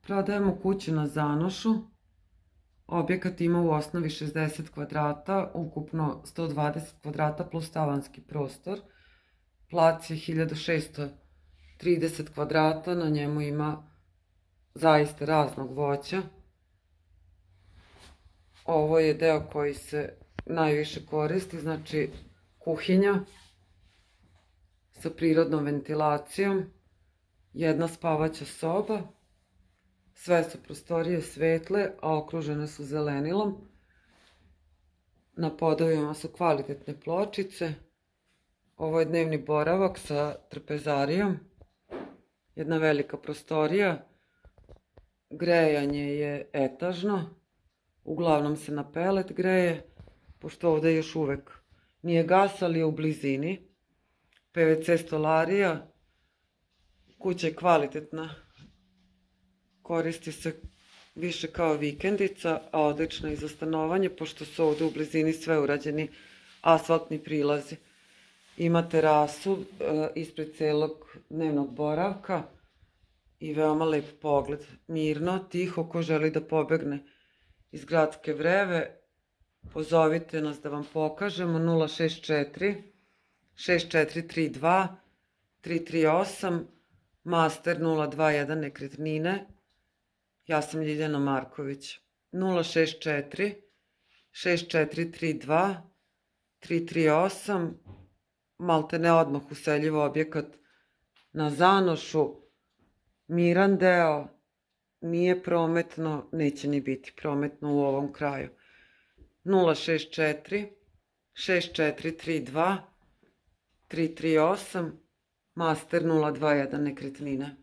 Prodajemo kuću na Zanošu. Objekat ima u osnovi 60 kvadrata, ukupno 120 kvadrata plus tavanski prostor. Plac je 1630 kvadrata, na njemu ima zaista raznog voća. Ovo je deo koji se najviše koristi, znači kuhinja sa prirodnom ventilacijom, jedna spavaća soba, sve su prostorije svetle, a okružene su zelenilom. Na podovima su kvalitetne pločice. Ovo je dnevni boravak sa trpezarijom, jedna velika prostorija, grejanje je etažno, uglavnom se na pelet greje, pošto ovde još uvek nije gas, ali je u blizini. PVC stolarija, kuća je kvalitetna, koristi se više kao vikendica, a odlična i za stanovanje, pošto su ovde u blizini sve urađeni asfaltni prilazi. Ima terasu ispred celog dnevnog boravka i veoma lep pogled. Mirno, tiho, ko želi da pobegne iz gradske vreve, pozovite nas da vam pokažemo 064 6432 338, master 021 nekretnine. Ja sam Ljiljana Marković. 064 6432 338, maltene odmah useljiv objekat na Zanošu, miran deo, nije prometno, neće ni biti prometno u ovom kraju. 064 6432 338, master 021 nekretnine.